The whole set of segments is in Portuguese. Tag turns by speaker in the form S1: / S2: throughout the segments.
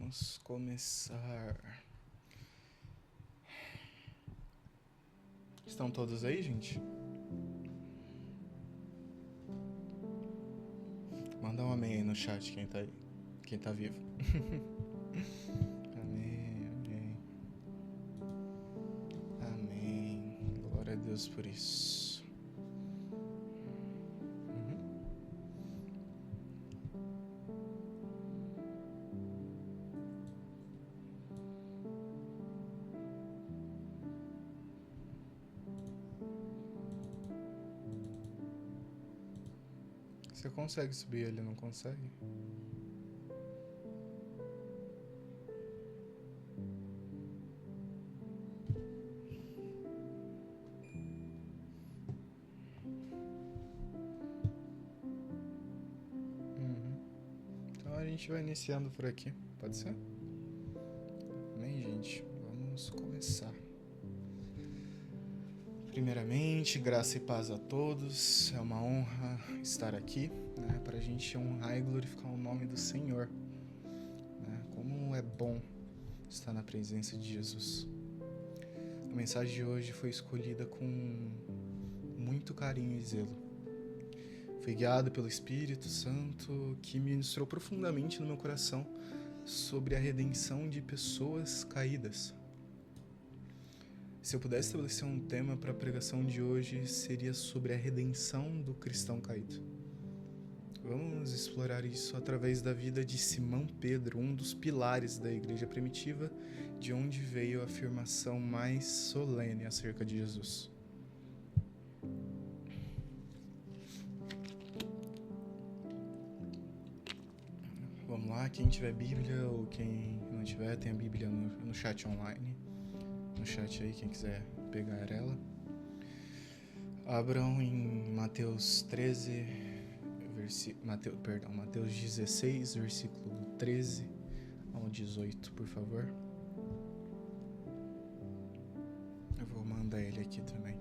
S1: Vamos começar. Estão todos aí, gente? Manda um amém aí no chat, quem tá aí, quem tá vivo. Amém, amém. Amém. Glória a Deus por isso. Você consegue subir ali, não consegue? Então a gente vai iniciando por aqui, pode ser? Amém, gente? Vamos começar. Primeiramente, graça e paz a todos. É uma honra estar aqui, né, para a gente honrar e glorificar o nome do Senhor. Né? Como é bom estar na presença de Jesus. A mensagem de hoje foi escolhida com muito carinho e zelo. Fui guiado pelo Espírito Santo, que ministrou profundamente no meu coração sobre a redenção de pessoas caídas. Se eu pudesse estabelecer um tema para a pregação de hoje, seria sobre a redenção do cristão caído. Vamos explorar isso através da vida de Simão Pedro, um dos pilares da igreja primitiva, de onde veio a afirmação mais solene acerca de Jesus. Vamos lá, quem tiver Bíblia ou quem não tiver, tem a Bíblia no chat online. No chat aí, quem quiser pegar ela. Abram em Mateus 13, Mateus 16, versículo 13 ao 18, por favor. Eu vou mandar ele aqui também.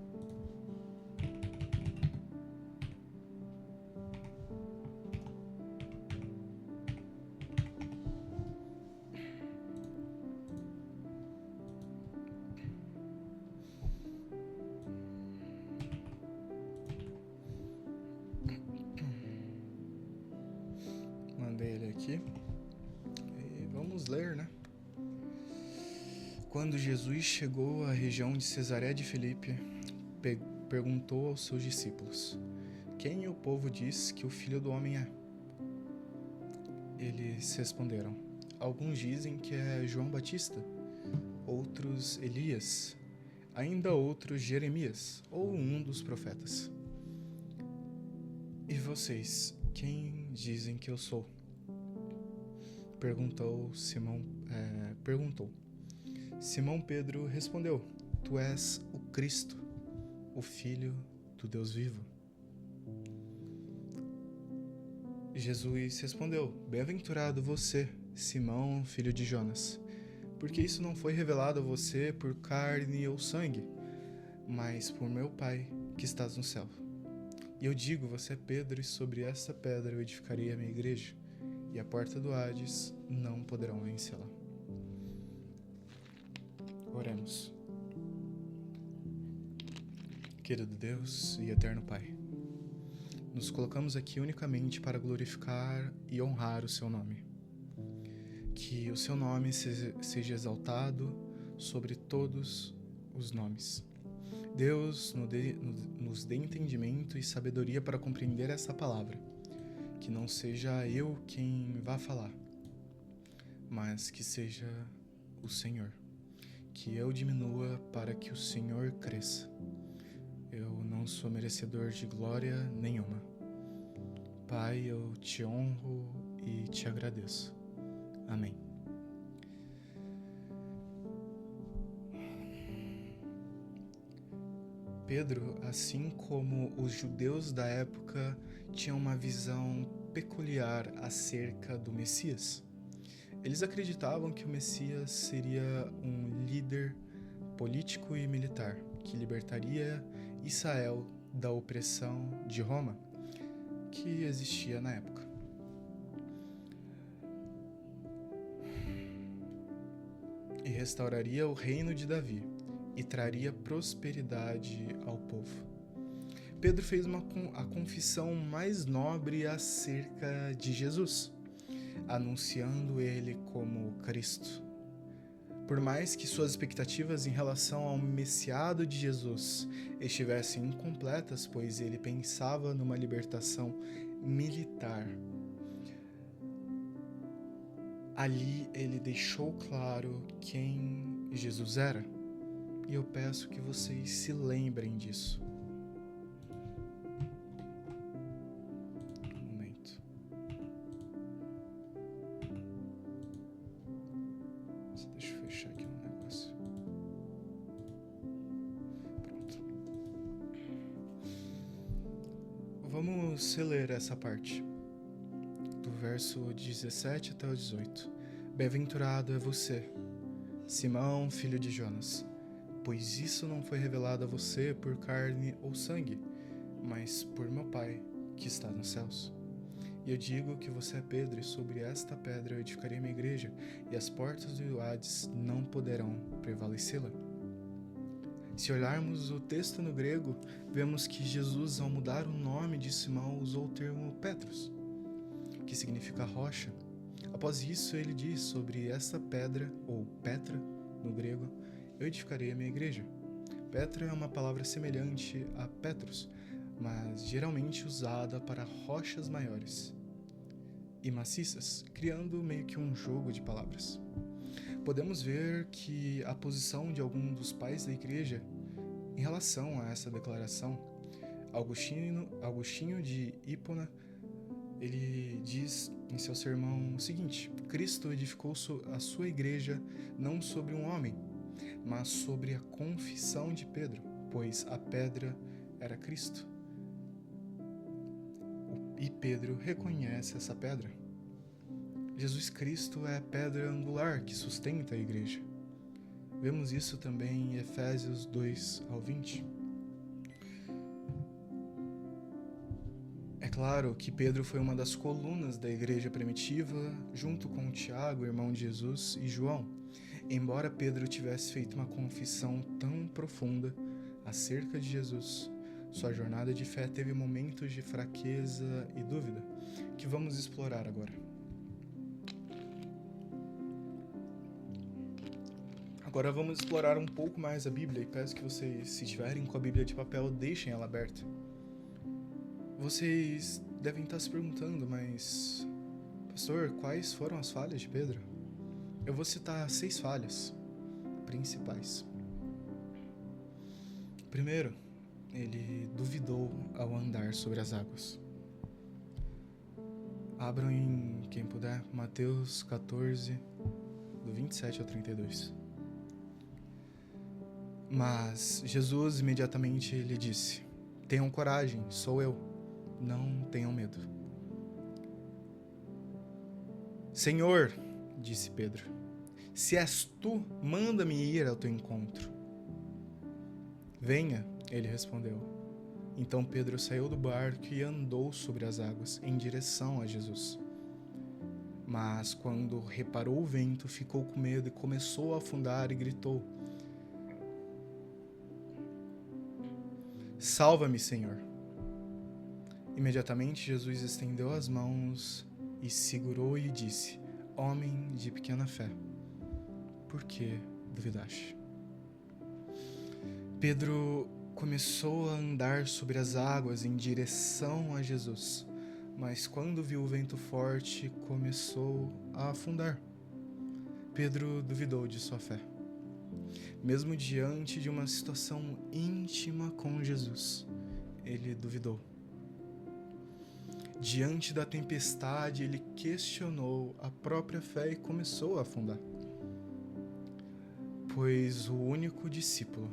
S1: Mandei ele aqui. E vamos ler, né? Quando Jesus chegou à região de Cesaré de Filipe, perguntou aos seus discípulos: quem o povo diz que o Filho do Homem é? Eles responderam: alguns dizem que é João Batista, outros Elias, ainda outros Jeremias ou um dos profetas. E vocês, quem dizem que eu sou? Perguntou. Simão Pedro respondeu: tu és o Cristo, o Filho do Deus vivo. Jesus respondeu: bem-aventurado você, Simão, filho de Jonas, porque isso não foi revelado a você por carne ou sangue, mas por meu Pai que estás no céu. E eu digo, você é Pedro, e sobre esta pedra eu edificarei a minha igreja, e a porta do Hades não poderão vencê-la. Oremos. Querido Deus e eterno Pai, nos colocamos aqui unicamente para glorificar e honrar o Seu nome. Que o Seu nome seja exaltado sobre todos os nomes. Deus nos dê entendimento e sabedoria para compreender essa palavra. Que não seja eu quem vá falar, mas que seja o Senhor. Que eu diminua para que o Senhor cresça. Eu não sou merecedor de glória nenhuma. Pai, eu te honro e te agradeço. Amém. Pedro, assim como os judeus da época, tinha uma visão peculiar acerca do Messias. Eles acreditavam que o Messias seria um líder político e militar que libertaria Israel da opressão de Roma que existia na época. e restauraria o reino de Davi e traria prosperidade ao povo. Pedro fez a confissão mais nobre acerca de Jesus, anunciando ele como Cristo. Por mais que suas expectativas em relação ao messiado de Jesus estivessem incompletas, pois ele pensava numa libertação militar, ali ele deixou claro quem Jesus era. E eu peço que vocês se lembrem disso. Um momento. Deixa eu fechar aqui um negócio. Pronto. Vamos reler essa parte. Do verso 17 até o 18. Bem-aventurado é você, Simão, filho de Jonas, pois isso não foi revelado a você por carne ou sangue, mas por meu Pai, que está nos céus. E eu digo que você é Pedro, e sobre esta pedra eu edificarei minha igreja, e as portas do Hades não poderão prevalecê-la. Se olharmos o texto no grego, vemos que Jesus, ao mudar o nome de Simão, usou o termo Petros, que significa rocha. Após isso, ele diz sobre esta pedra, ou Petra, no grego, eu edificarei a minha igreja. Petra é uma palavra semelhante a Petros, mas geralmente usada para rochas maiores e maciças, criando meio que um jogo de palavras. Podemos ver que a posição de algum dos pais da igreja em relação a essa declaração, Agostinho de Hipona, ele diz em seu sermão o seguinte: Cristo edificou a sua igreja não sobre um homem, mas sobre a confissão de Pedro, pois a pedra era Cristo. E Pedro reconhece essa pedra. Jesus Cristo é a pedra angular que sustenta a igreja. Vemos isso também em Efésios 2 ao 20. É claro que Pedro foi uma das colunas da igreja primitiva, junto com Tiago, irmão de Jesus, e João. Embora Pedro tivesse feito uma confissão tão profunda acerca de Jesus, sua jornada de fé teve momentos de fraqueza e dúvida, que vamos explorar agora. Agora vamos explorar um pouco mais a Bíblia, e peço que vocês, se tiverem com a Bíblia de papel, deixem ela aberta. Vocês devem estar se perguntando, mas, pastor, quais foram as falhas de Pedro? Eu vou citar 6 falhas principais. Primeiro, ele duvidou ao andar sobre as águas. Abram em, quem puder, Mateus 14, do 27 ao 32. Mas Jesus imediatamente lhe disse: tenham coragem, sou eu, não tenham medo. Senhor, disse Pedro, se és tu, manda-me ir ao teu encontro. Venha, ele respondeu. Então Pedro saiu do barco e andou sobre as águas em direção a Jesus. Mas quando reparou o vento, ficou com medo e começou a afundar e gritou: salva-me, Senhor. Imediatamente Jesus estendeu as mãos e segurou e disse: homem de pequena fé, por que duvidaste? Pedro começou a andar sobre as águas em direção a Jesus, mas quando viu o vento forte, começou a afundar. Pedro duvidou de sua fé. Mesmo diante de uma situação íntima com Jesus, ele duvidou. Diante da tempestade, ele questionou a própria fé e começou a afundar. Pois o único discípulo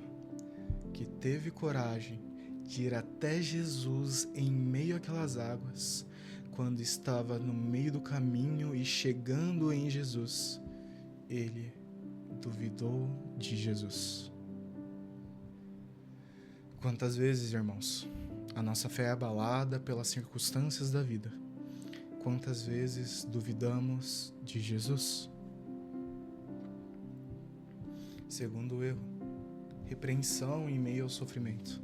S1: que teve coragem de ir até Jesus em meio àquelas águas, quando estava no meio do caminho e chegando em Jesus, ele duvidou de Jesus. Quantas vezes, irmãos, a nossa fé é abalada pelas circunstâncias da vida? Quantas vezes duvidamos de Jesus? Segundo erro, repreensão em meio ao sofrimento.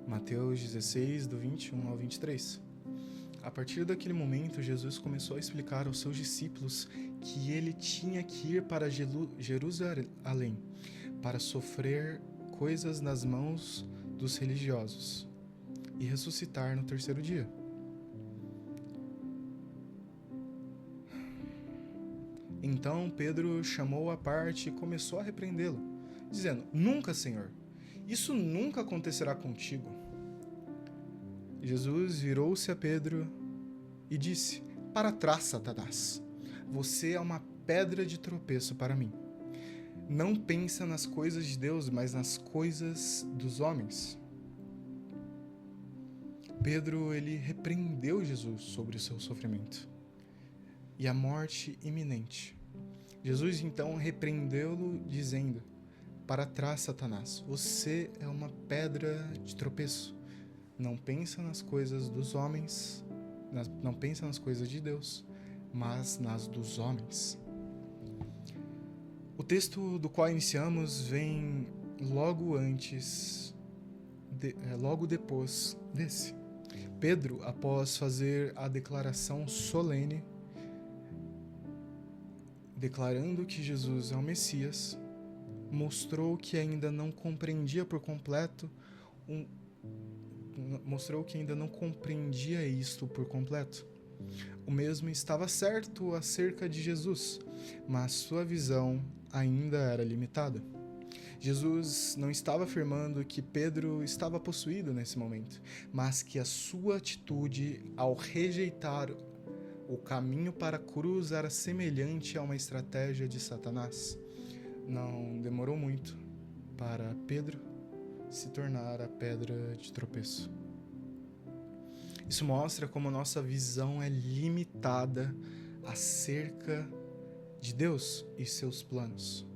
S1: Mateus 16, do 21 ao 23. A partir daquele momento, Jesus começou a explicar aos seus discípulos que ele tinha que ir para Jerusalém para sofrer coisas nas mãos dos religiosos e ressuscitar no terceiro dia. Então Pedro chamou-o à parte e começou a repreendê-lo, dizendo: Nunca, Senhor, isso nunca acontecerá contigo. Jesus virou-se a Pedro e disse: Para trás, Satanás, você é uma pedra de tropeço para mim. Não pensa nas coisas de Deus, mas nas coisas dos homens. Pedro, ele repreendeu Jesus sobre o seu sofrimento e a morte iminente. Jesus então repreendeu-lo dizendo: Para trás, Satanás, você é uma pedra de tropeço. Não pensa nas coisas dos homens, não pensa nas coisas de Deus, mas nas dos homens. O texto do qual iniciamos vem logo depois desse. Pedro, após fazer a declaração solene, declarando que Jesus é o Messias, mostrou que ainda não compreendia por completo isto por completo. O mesmo estava certo acerca de Jesus, mas sua visão ainda era limitada. Jesus não estava afirmando que Pedro estava possuído nesse momento, mas que a sua atitude ao rejeitar o caminho para a cruz era semelhante a uma estratégia de Satanás. Não demorou muito para Pedro se tornar a pedra de tropeço. Isso mostra como nossa visão é limitada acerca de Deus e seus planos.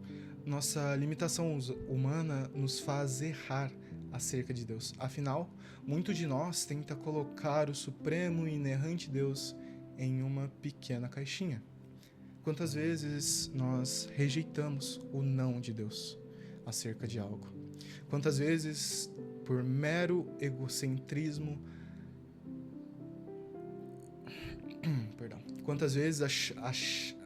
S1: Nossa limitação humana nos faz errar acerca de Deus. Afinal, muito de nós tenta colocar o supremo e inerrante Deus em uma pequena caixinha. Quantas vezes nós rejeitamos o não de Deus acerca de algo? Quantas vezes, por mero egocentrismo, quantas vezes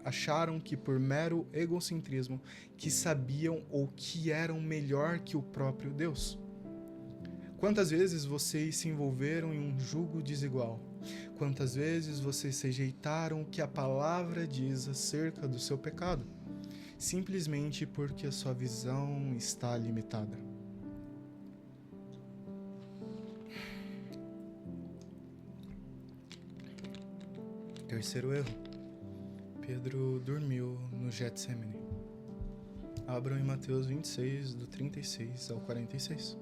S1: acharam que por mero egocentrismo que sabiam ou que eram melhor que o próprio Deus? Quantas vezes vocês se envolveram em um jugo desigual? Quantas vezes vocês rejeitaram o que a palavra diz acerca do seu pecado? Simplesmente porque a sua visão está limitada. Terceiro erro. Pedro dormiu no Getsemane. Abram em Mateus 26, do 36 ao 46.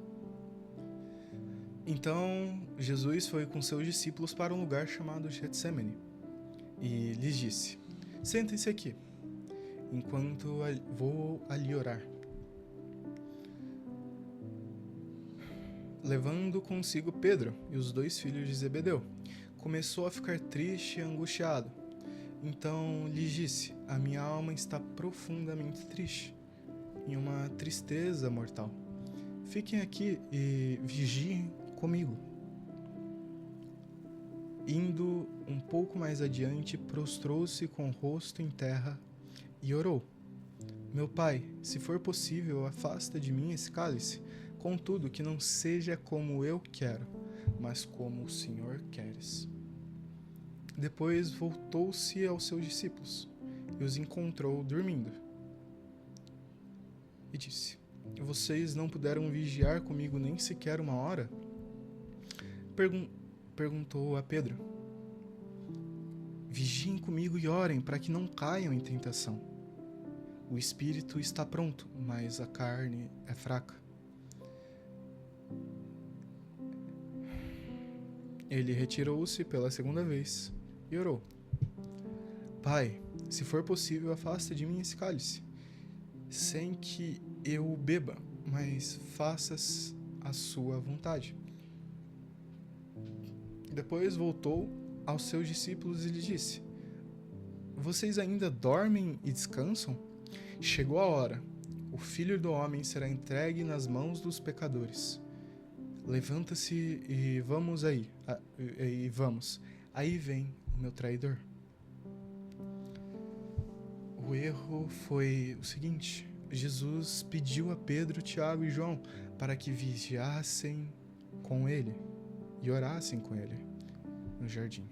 S1: Então, Jesus foi com seus discípulos para um lugar chamado Getsemane e lhes disse: Sentem-se aqui, enquanto vou ali orar. Levando consigo Pedro e os 2 filhos de Zebedeu, começou a ficar triste e angustiado. Então lhes disse: A minha alma está profundamente triste, em uma tristeza mortal. Fiquem aqui e vigiem comigo. Indo um pouco mais adiante, prostrou-se com o rosto em terra e orou: Meu pai, se for possível, afasta de mim esse cálice, contudo que não seja como eu quero, mas como o Senhor queres. Depois voltou-se aos seus discípulos e os encontrou dormindo. E disse: Vocês não puderam vigiar comigo nem sequer uma hora? Perguntou a Pedro. Vigiem comigo e orem para que não caiam em tentação. O espírito está pronto, mas a carne é fraca. Ele retirou-se pela segunda vez e orou: Pai, se for possível, afasta de mim esse cálice, sem que eu o beba, mas faças a sua vontade. Depois voltou aos seus discípulos e lhes disse: vocês ainda dormem e descansam? Chegou a hora. O Filho do Homem será entregue nas mãos dos pecadores. Levanta-se e vamos aí. E vamos. Aí vem o meu traidor. O erro foi o seguinte: Jesus pediu a Pedro, Tiago e João para que vigiassem com ele e orassem com ele no jardim.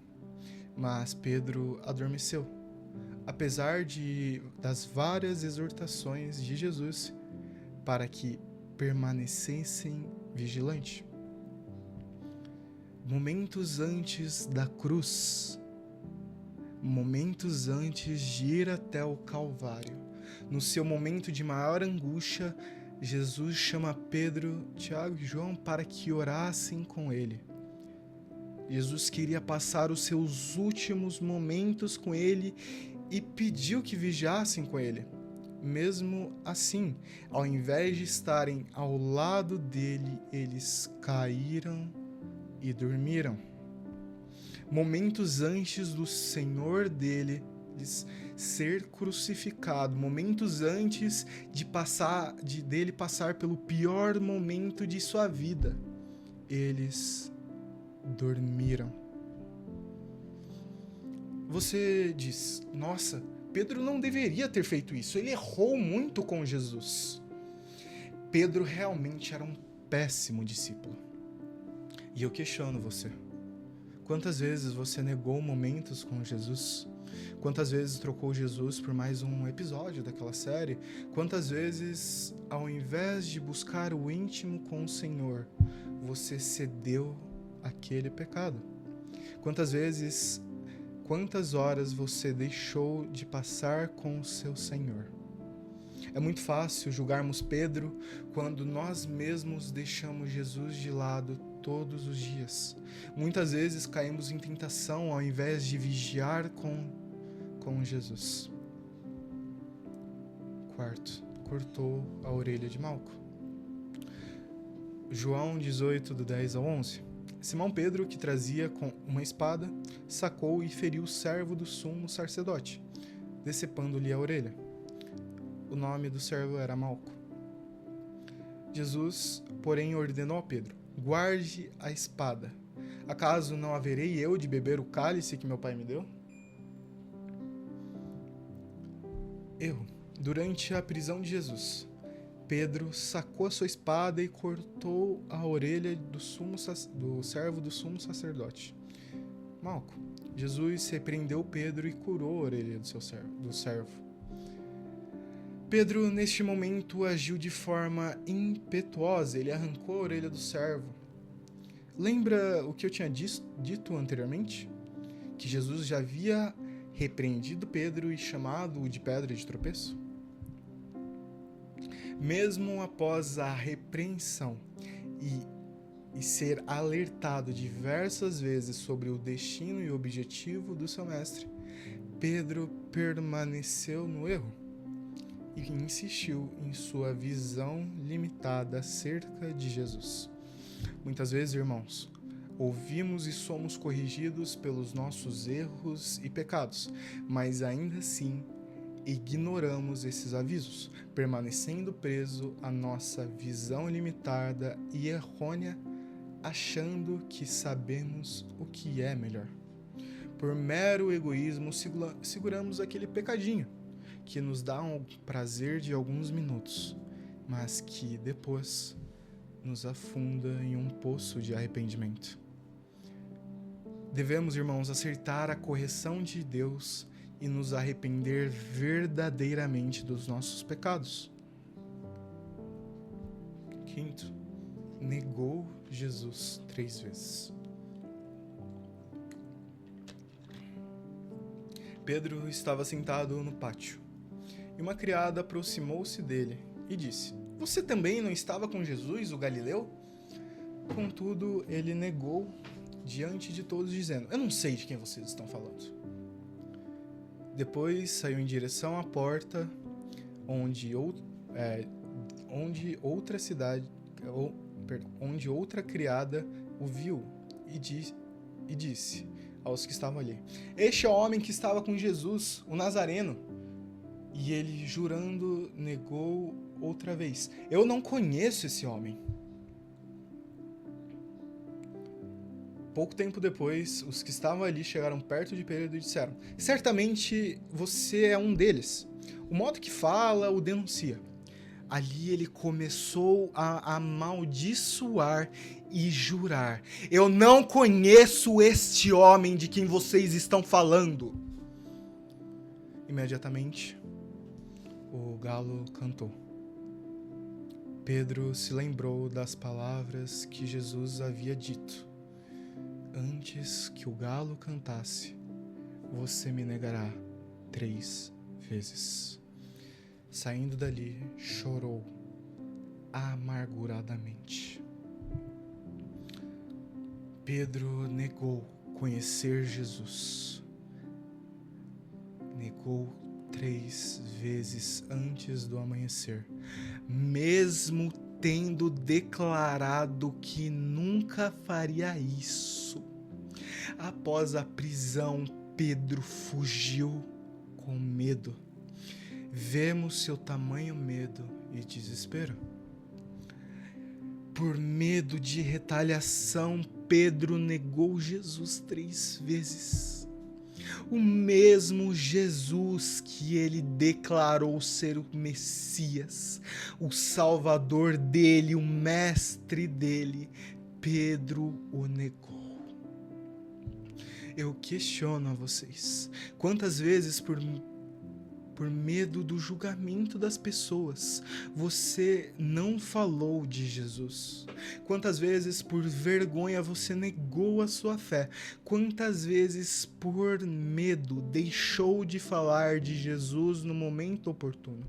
S1: Mas Pedro adormeceu. Apesar das várias exortações de Jesus para que permanecessem vigilantes. Momentos antes da cruz, momentos antes de ir até o Calvário, no seu momento de maior angústia, Jesus chama Pedro, Tiago e João para que orassem com ele. Jesus queria passar os seus últimos momentos com ele e pediu que vigiassem com ele. Mesmo assim, ao invés de estarem ao lado dele, eles caíram e dormiram. Momentos antes do Senhor deles ser crucificado, momentos antes dele passar pelo pior momento de sua vida, eles dormiram. Você diz: nossa, Pedro não deveria ter feito isso, ele errou muito com Jesus. Pedro realmente era um péssimo discípulo. E eu questiono você: quantas vezes você negou momentos com Jesus? Quantas vezes trocou Jesus por mais um episódio daquela série? Quantas vezes, ao invés de buscar o íntimo com o Senhor, você cedeu àquele pecado? Quantas horas você deixou de passar com o seu Senhor? É muito fácil julgarmos Pedro quando nós mesmos deixamos Jesus de lado todos os dias. Muitas vezes caímos em tentação ao invés de vigiar com Jesus. Quarto, cortou a orelha de Malco. João 18, do 10 ao 11. Simão Pedro, que trazia com uma espada, sacou e feriu o servo do sumo sacerdote, decepando-lhe a orelha. O nome do servo era Malco. Jesus, porém, ordenou a Pedro: guarde a espada. Acaso não haverei eu de beber o cálice que meu pai me deu? Erro. Durante a prisão de Jesus, Pedro sacou a sua espada e cortou a orelha do servo do sumo sacerdote, Malco. Jesus repreendeu Pedro e curou a orelha do servo. Pedro, neste momento, agiu de forma impetuosa. Ele arrancou a orelha do servo. Lembra o que eu tinha dito anteriormente? Que Jesus já havia repreendido Pedro e chamado-o de pedra de tropeço? Mesmo após a repreensão e ser alertado diversas vezes sobre o destino e objetivo do seu mestre, Pedro permaneceu no erro e insistiu em sua visão limitada acerca de Jesus. Muitas vezes, irmãos, ouvimos e somos corrigidos pelos nossos erros e pecados, mas ainda assim ignoramos esses avisos, permanecendo preso à nossa visão limitada e errônea, achando que sabemos o que é melhor. Por mero egoísmo, seguramos aquele pecadinho que nos dá um prazer de alguns minutos, mas que depois nos afunda em um poço de arrependimento. Devemos, irmãos, acertar a correção de Deus e nos arrepender verdadeiramente dos nossos pecados. Quinto, negou Jesus 3 vezes. Pedro estava sentado no pátio, e uma criada aproximou-se dele e disse: "Você também não estava com Jesus, o Galileu?" Contudo, ele negou diante de todos, dizendo: "Eu não sei de quem vocês estão falando." Depois saiu em direção à porta, onde outra criada o viu e disse: aos que estavam ali: este é o homem que estava com Jesus, o Nazareno. E ele, jurando, negou outra vez: eu não conheço esse homem. Pouco tempo depois, os que estavam ali chegaram perto de Pedro e disseram: certamente você é um deles. O modo que fala o denuncia. Ali ele começou a amaldiçoar e jurar: eu não conheço este homem de quem vocês estão falando. Imediatamente, o galo cantou. Pedro se lembrou das palavras que Jesus havia dito: antes que o galo cantasse, você me negará 3 vezes. Saindo dali, chorou amarguradamente. Pedro negou conhecer Jesus. Negou 3 vezes antes do amanhecer, mesmo tendo declarado que nunca faria isso. Após a prisão, Pedro fugiu com medo. Vemos seu tamanho medo e desespero. Por medo de retaliação, Pedro negou Jesus 3 vezes. O mesmo Jesus que ele declarou ser o Messias, o Salvador dele, o Mestre dele, Pedro o negou. Eu questiono a vocês: quantas vezes por medo do julgamento das pessoas, você não falou de Jesus? Quantas vezes por vergonha você negou a sua fé? Quantas vezes por medo deixou de falar de Jesus no momento oportuno?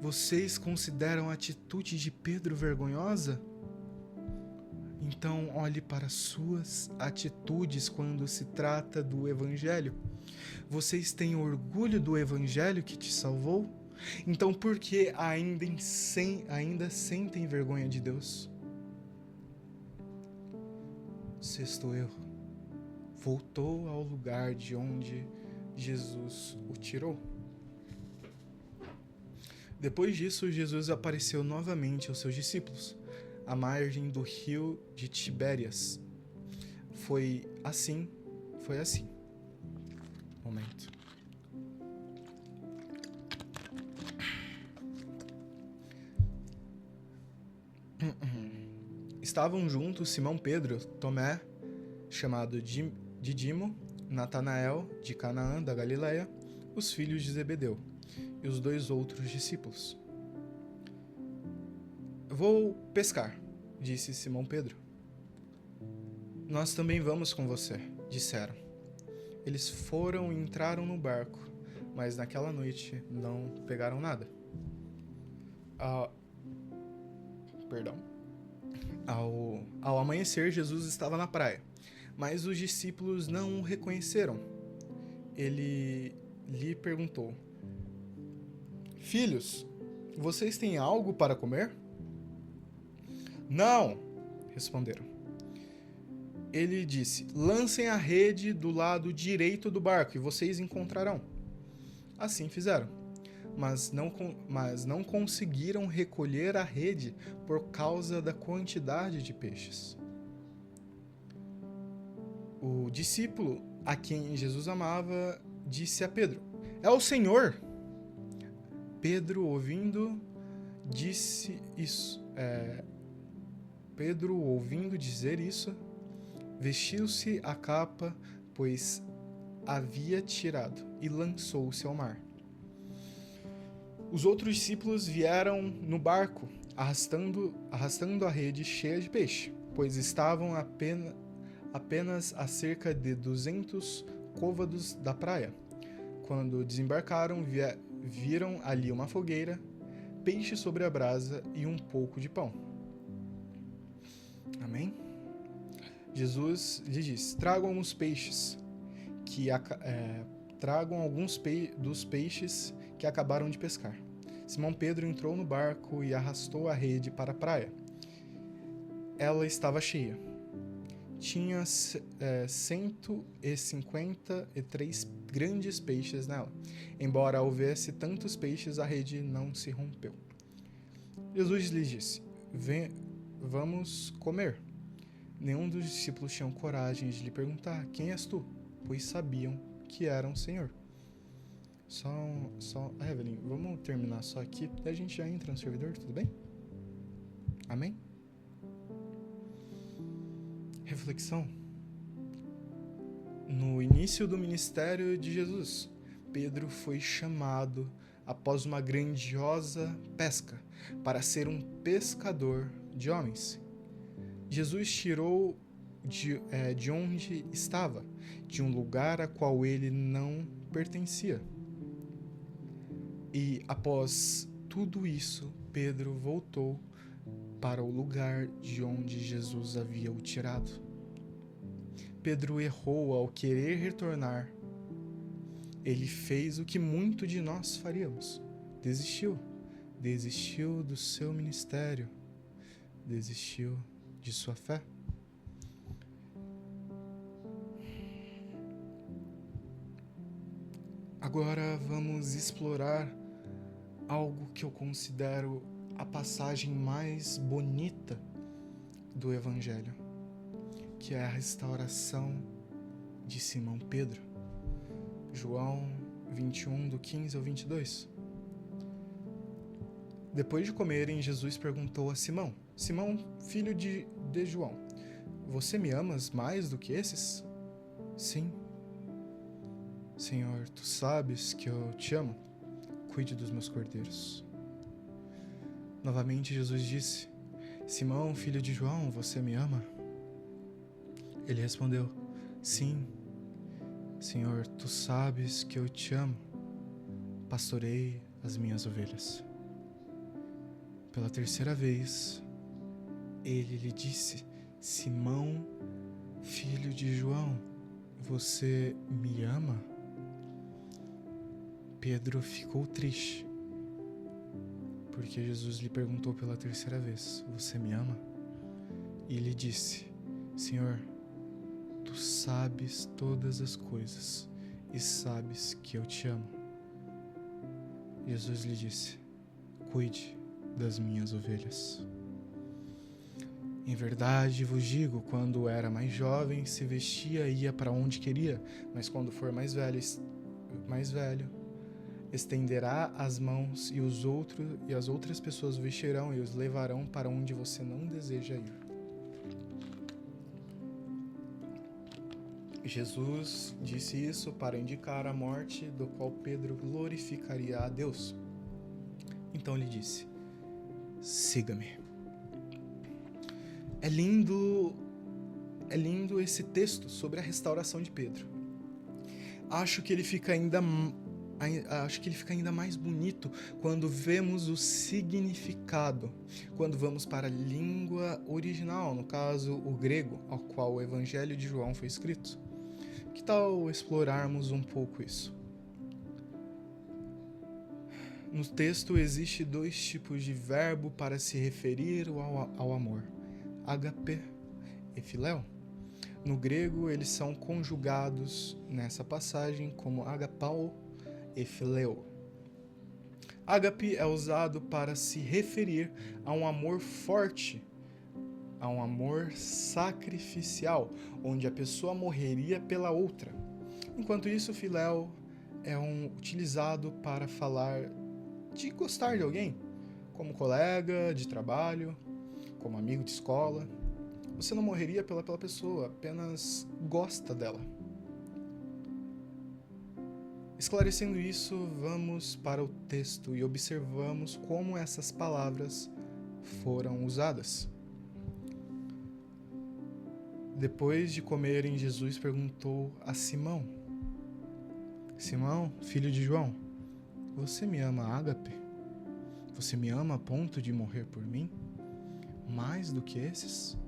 S1: Vocês consideram a atitude de Pedro vergonhosa? Então olhe para suas atitudes quando se trata do Evangelho. Vocês têm orgulho do Evangelho que te salvou? Então por que ainda sentem vergonha de Deus? Sexto erro: voltou ao lugar de onde Jesus o tirou. Depois disso, Jesus apareceu novamente aos seus discípulos, à margem do rio de Tibérias. Foi assim. Momento. Estavam juntos Simão Pedro, Tomé, chamado Dídimo, Natanael, de Canaã, da Galileia, os filhos de Zebedeu, e os 2 outros discípulos. Vou pescar, disse Simão Pedro. Nós também vamos com você, disseram. Eles foram e entraram no barco, mas naquela noite não pegaram nada. Ao amanhecer, Jesus estava na praia, mas os discípulos não o reconheceram. Ele lhe perguntou: filhos, vocês têm algo para comer? Não, responderam. Ele disse: lancem a rede do lado direito do barco e vocês encontrarão. Assim fizeram, mas não conseguiram recolher a rede por causa da quantidade de peixes. O discípulo a quem Jesus amava disse a Pedro: é o Senhor. Pedro, ouvindo dizer isso, vestiu-se a capa, pois havia tirado, e lançou-se ao mar. Os outros discípulos vieram no barco, arrastando a rede cheia de peixe, pois estavam apenas a cerca de 200 côvados da praia. Quando desembarcaram, viram ali uma fogueira, peixe sobre a brasa e um pouco de pão. Amém? Jesus lhe disse: tragam alguns peixes, dos peixes que acabaram de pescar. Simão Pedro entrou no barco e arrastou a rede para a praia. Ela estava cheia. tinha 153 grandes peixes nela. Embora houvesse tantos peixes, a rede não se rompeu. Jesus lhes disse: vamos comer. Nenhum dos discípulos tinham coragem de lhe perguntar: quem és tu? Pois sabiam que era um Senhor. Evelyn, vamos terminar só aqui, daí a gente já entra no servidor, tudo bem? Amém? Reflexão. No início do ministério de Jesus, Pedro foi chamado, após uma grandiosa pesca, para ser um pescador de homens. Jesus tirou de onde estava, de um lugar a qual ele não pertencia. E após tudo isso, Pedro voltou para o lugar de onde Jesus havia o tirado. Pedro errou ao querer retornar. Ele fez o que muito de nós faríamos. Desistiu do seu ministério. Desistiu de sua fé. Agora vamos explorar algo que eu considero a passagem mais bonita do Evangelho, que é a restauração de Simão Pedro. João 21, do 15 ao 22. Depois de comerem, Jesus perguntou a Simão: Simão, filho de João, você me amas mais do que esses? Sim. Senhor, tu sabes que eu te amo. Cuide dos meus cordeiros. Novamente Jesus disse: Simão, filho de João, você me ama? Ele respondeu: Sim, Senhor, tu sabes que eu te amo. Pastorei as minhas ovelhas. Pela terceira vez, ele lhe disse: Simão, filho de João, você me ama? Pedro ficou triste, porque Jesus lhe perguntou pela terceira vez: você me ama? E ele disse: Senhor, tu sabes todas as coisas e sabes que eu te amo. Jesus lhe disse: cuide das minhas ovelhas. Em verdade vos digo, quando era mais jovem, se vestia e ia para onde queria, mas quando for mais velho, estenderá as mãos e as outras pessoas o vestirão e os levarão para onde você não deseja ir. Jesus disse isso para indicar a morte do qual Pedro glorificaria a Deus. Então lhe disse: siga-me. É lindo esse texto sobre a restauração de Pedro. Acho que ele fica ainda mais bonito quando vemos o significado, quando vamos para a língua original, no caso o grego, ao qual o Evangelho de João foi escrito. Que tal explorarmos um pouco isso? No texto existe 2 tipos de verbo para se referir ao amor: ágape e filéu. No grego, eles são conjugados nessa passagem como agapao e filéu. Ágape é usado para se referir a um amor forte, a um amor sacrificial, onde a pessoa morreria pela outra. Enquanto isso, filéu é utilizado para falar de gostar de alguém, como colega de trabalho, como amigo de escola. Você não morreria pela pessoa, apenas gosta dela. Esclarecendo isso, vamos para o texto e observamos como essas palavras foram usadas. Depois de comerem, Jesus perguntou a Simão: Simão, filho de João, você me ama, ágape? Você me ama a ponto de morrer por mim? Mais do que esses?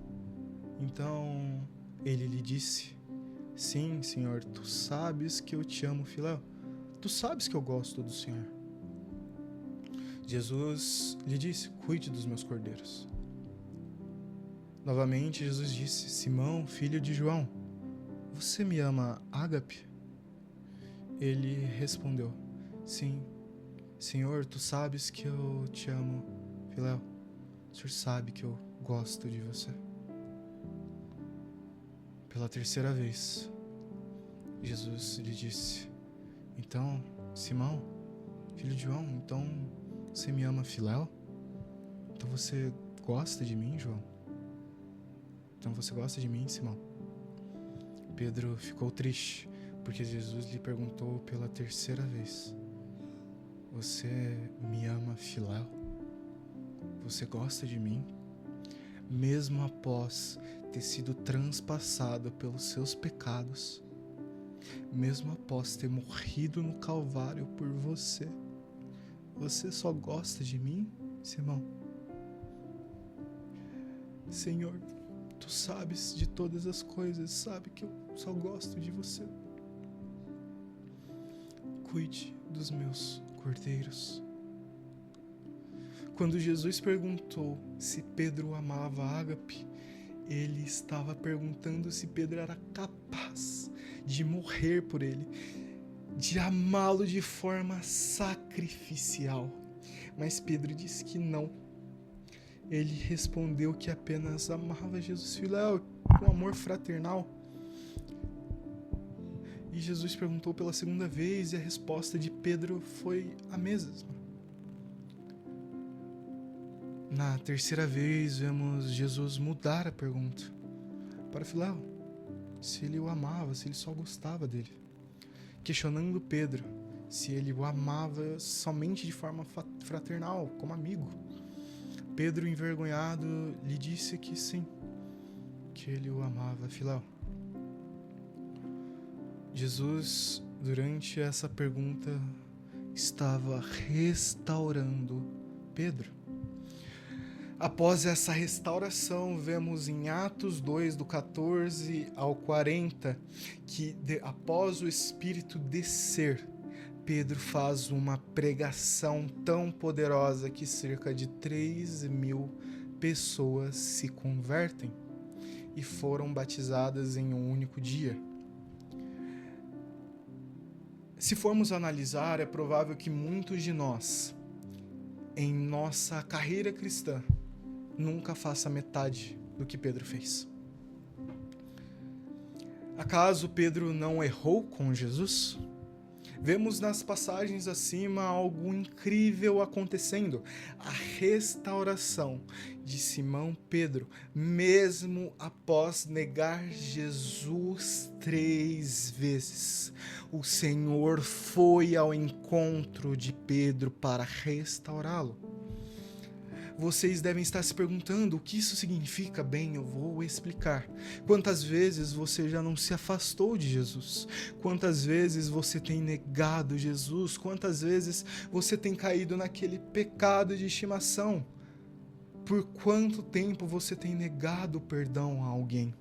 S1: Então ele lhe disse: sim, Senhor, tu sabes que eu te amo, filéu. Tu sabes que eu gosto do Senhor. Jesus lhe disse: cuide dos meus cordeiros. Novamente, Jesus disse: Simão, filho de João, você me ama ágape? Ele respondeu: Sim, Senhor, tu sabes que eu te amo, Filéu. O Senhor sabe que eu gosto de você. Pela terceira vez, Jesus lhe disse: Então, Simão, filho de João, então você me ama, Filéu? Então você gosta de mim, João? Então você gosta de mim, Simão? Pedro ficou triste, porque Jesus lhe perguntou pela terceira vez: Você me ama, Filéu? Você gosta de mim? Mesmo após ter sido transpassado pelos seus pecados, mesmo após ter morrido no Calvário por você, você só gosta de mim, Simão? Senhor, tu sabes de todas as coisas, sabe que eu só gosto de você. Cuide dos meus cordeiros. Quando Jesus perguntou se Pedro amava ágape, ele estava perguntando se Pedro era capaz de morrer por ele, de amá-lo de forma sacrificial. Mas Pedro disse que não. Ele respondeu que apenas amava Jesus Filéu com amor fraternal. E Jesus perguntou pela segunda vez e a resposta de Pedro foi a mesma. Na terceira vez, vemos Jesus mudar a pergunta para Filéu, se ele o amava, se ele só gostava dele, questionando Pedro se ele o amava somente de forma fraternal, como amigo. Pedro, envergonhado, lhe disse que sim, que ele o amava, Filéu. Jesus, durante essa pergunta, estava restaurando Pedro. Após essa restauração, vemos em Atos 2, do 14 ao 40, que após o Espírito descer, Pedro faz uma pregação tão poderosa que cerca de 3.000 pessoas se convertem e foram batizadas em um único dia. Se formos analisar, é provável que muitos de nós, em nossa carreira cristã, nunca faça metade do que Pedro fez. Acaso Pedro não errou com Jesus? Vemos nas passagens acima algo incrível acontecendo. A restauração de Simão Pedro, mesmo após negar Jesus 3 vezes. O Senhor foi ao encontro de Pedro para restaurá-lo. Vocês devem estar se perguntando o que isso significa. Bem, eu vou explicar. Quantas vezes você já não se afastou de Jesus? Quantas vezes você tem negado Jesus? Quantas vezes você tem caído naquele pecado de estimação? Por quanto tempo você tem negado o perdão a alguém?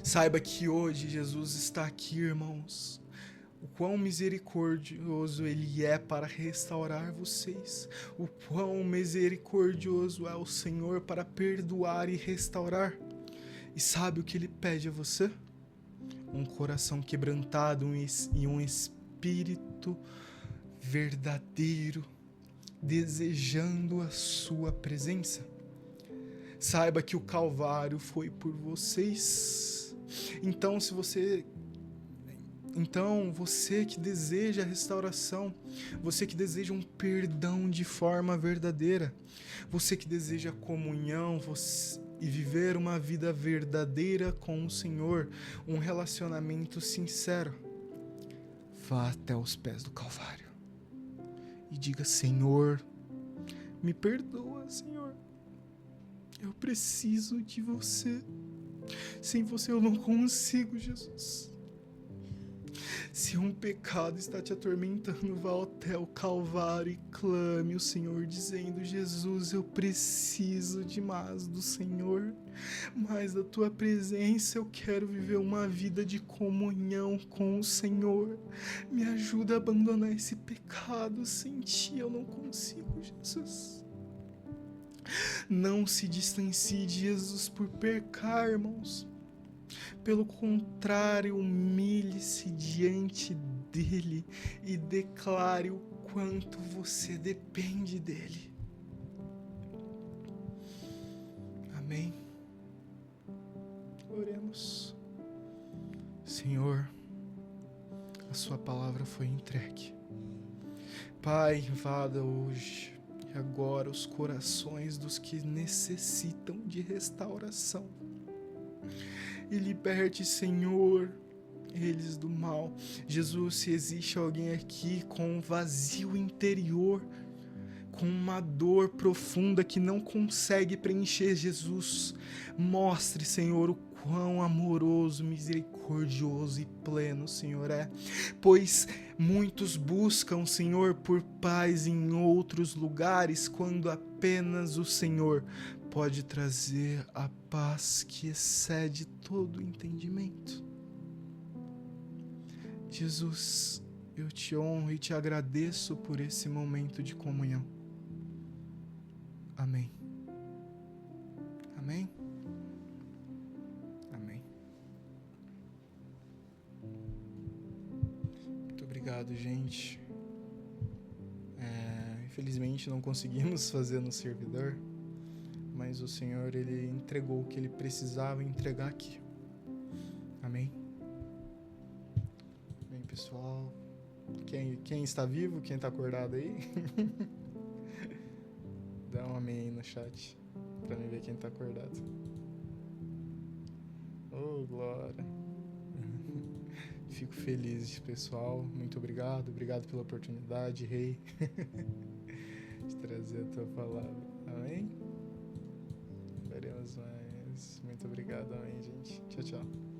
S1: Saiba que hoje Jesus está aqui, irmãos. O quão misericordioso Ele é para restaurar vocês. O quão misericordioso é o Senhor para perdoar e restaurar. E sabe o que Ele pede a você? Um coração quebrantado e um espírito verdadeiro, desejando a sua presença. Saiba que o Calvário foi por vocês. Então, você que deseja a restauração, você que deseja um perdão de forma verdadeira, você que deseja comunhão e viver uma vida verdadeira com o Senhor, um relacionamento sincero, vá até os pés do Calvário e diga: Senhor, me perdoa, Senhor, eu preciso de você, sem você eu não consigo, Jesus. Se um pecado está te atormentando, vá até o Calvário e clame o Senhor, dizendo: Jesus, eu preciso de mais do Senhor, mais da tua presença. Eu quero viver uma vida de comunhão com o Senhor. Me ajuda a abandonar esse pecado. Sem ti eu não consigo, Jesus. Não se distancie de Jesus por pecar, irmãos. Pelo contrário, humilhe-se diante dele e declare o quanto você depende dele. Amém. Oremos. Senhor, a sua palavra foi entregue. Pai, invada hoje e agora os corações dos que necessitam de restauração. E liberte, Senhor, eles do mal. Jesus, se existe alguém aqui com um vazio interior, com uma dor profunda que não consegue preencher, Jesus, mostre, Senhor, o quão amoroso, misericordioso e pleno o Senhor é. Pois muitos buscam, Senhor, por paz em outros lugares, quando apenas o Senhor pode trazer a paz que excede todo o entendimento. Jesus, eu te honro e te agradeço por esse momento de comunhão. Amém. Amém. Amém. Muito obrigado, gente. Infelizmente não conseguimos fazer no servidor, mas o Senhor, Ele entregou o que Ele precisava entregar aqui. Amém? Bem, pessoal, quem está vivo, quem está acordado aí, dá um amém aí no chat, pra mim ver quem está acordado. Oh, glória! Fico feliz, pessoal, muito obrigado pela oportunidade, Rei, de trazer a tua palavra. Amém? Veremos mais. Muito obrigado, amém, gente. Tchau, tchau.